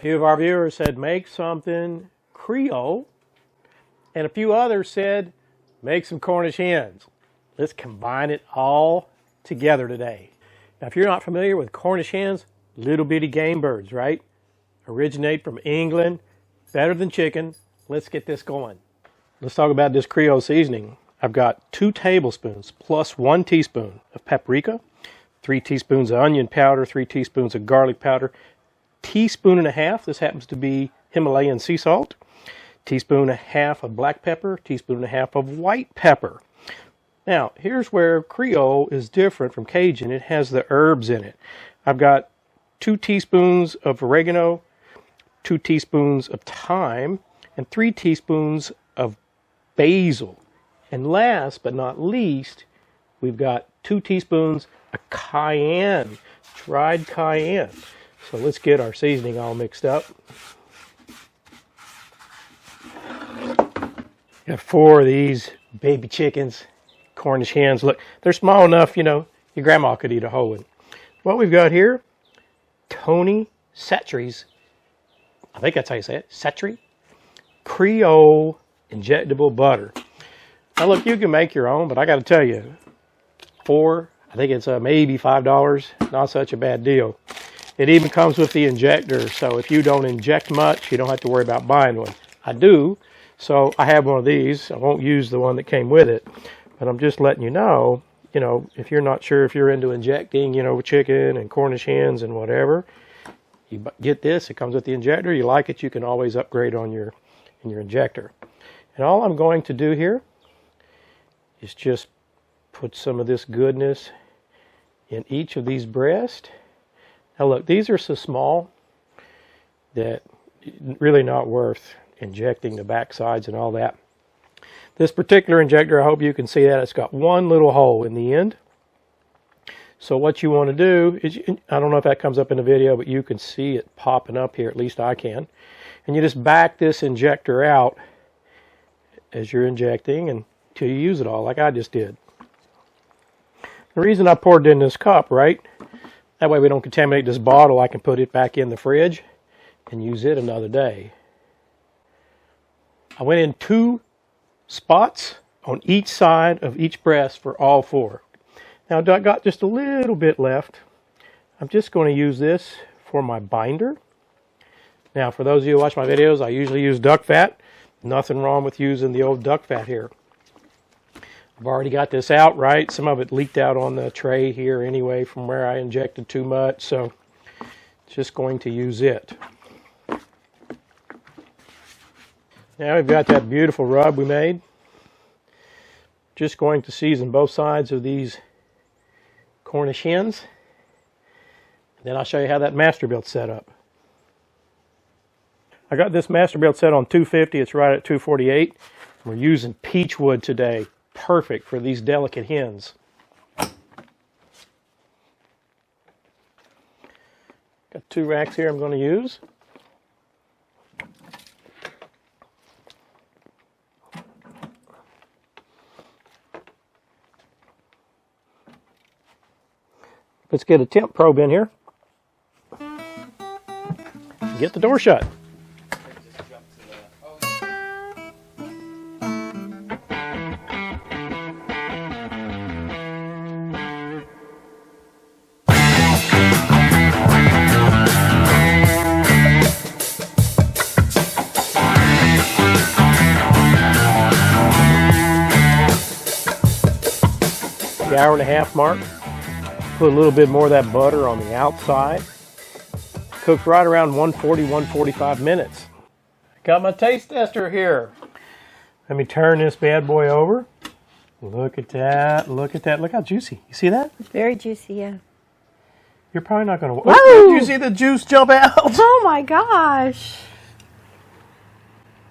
A few of our viewers said make something Creole, and a few others said make some Cornish hens. Let's combine it all together today. Now, if you're not familiar with Cornish hens, little bitty game birds, right? Originate from England, better than chicken. Let's get this going. Let's talk about this Creole seasoning. I've got 2 tablespoons plus 1 teaspoon of paprika, 3 teaspoons of onion powder, 3 teaspoons of garlic powder, teaspoon and a half, this happens to be Himalayan sea salt, teaspoon and a half of black pepper, teaspoon and a half of white pepper. Now, here's where Creole is different from Cajun. It has the herbs in it. I've got 2 teaspoons of oregano, 2 teaspoons of thyme, and 3 teaspoons of basil. And last but not least, we've got 2 teaspoons of cayenne, dried cayenne. So let's get our seasoning all mixed up. Got 4 of these baby chickens, Cornish hens. Look, they're small enough, you know, your grandma could eat a whole one. What we've got here, Tony Chachere's, I think that's how you say it, Chachere's Creole injectable butter. Now look, you can make your own, but I got to tell you, I think it's maybe $5, not such a bad deal. It even comes with the injector, so if you don't inject much, you don't have to worry about buying one. I do, so I have one of these. I won't use the one that came with it, but I'm just letting you know, if you're not sure if you're into injecting, chicken and Cornish hens and whatever, you get this. It comes with the injector. You like it, you can always upgrade on your injector. And all I'm going to do here is just put some of this goodness in each of these breasts. Now look, these are so small that really not worth injecting the back sides and all that. This particular injector, I hope you can see that, it's got one little hole in the end. So what you want to do is, I don't know if that comes up in the video, but you can see it popping up here, at least I can. And you just back this injector out as you're injecting until you use it all, like I just did. The reason I poured it in this cup, right? That way we don't contaminate this bottle. I can put it back in the fridge and use it another day. I went in 2 spots on each side of each breast for all 4. Now I got just a little bit left. I'm just going to use this for my binder. Now for those of you who watch my videos, I usually use duck fat. Nothing wrong with using the old duck fat here. I've already got this out, right? Some of it leaked out on the tray here anyway from where I injected too much, so just going to use it. Now we've got that beautiful rub we made. Just going to season both sides of these Cornish hens. Then I'll show you how that Masterbuilt set up. I got this Masterbuilt set on 250. It's right at 248. We're using peach wood today. Perfect for these delicate hens. Got 2 racks here I'm going to use. Let's get a temp probe in here. Get the door shut. The hour-and-a-half mark. Put a little bit more of that butter on the outside. Cooked right around 140, 145 minutes. Got my taste tester here. Let me turn this bad boy over. Look at that. Look at that. Look how juicy. You see that? It's very juicy, yeah. You're probably not going to... Oh, did you see the juice jump out? Oh my gosh.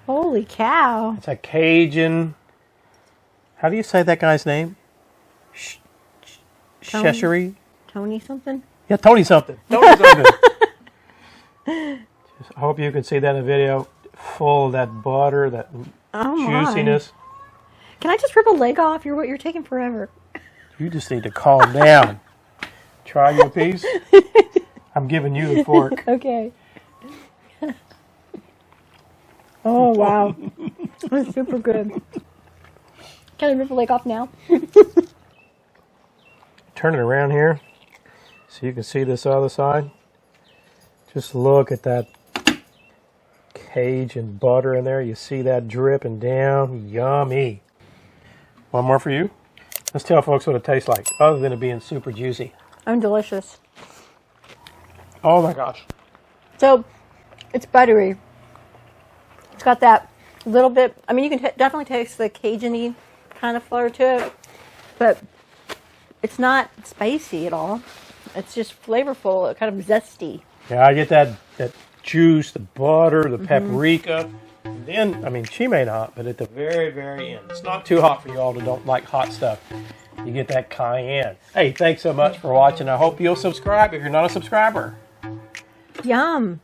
Holy cow. It's a Cajun... How do you say that guy's name? Chachere's? Tony something? Yeah, Tony something. Tony something. Just, I hope you can see that in the video. Full of that butter, that juiciness. Can I just rip a leg off? You're taking forever. You just need to calm down. Try your piece. I'm giving you the fork. Okay. Oh, wow. That's super good. Can I rip the leg off now? Turn it around here so you can see this other side. Just look at that cage and butter in there. You see that dripping down. Yummy. One more for you. Let's tell folks what it tastes like, other than it being super juicy. I'm delicious. Oh my gosh. So, it's buttery. It's got that little bit, I mean, you can definitely taste the Cajun-y kind of flavor to it, but it's not spicy at all. It's just flavorful, kind of zesty. Yeah, I get that juice, the butter, the paprika. And then, I mean, she may not, but at the very, very end. It's not too hot for y'all that don't like hot stuff. You get that cayenne. Hey, thanks so much for watching. I hope you'll subscribe if you're not a subscriber. Yum.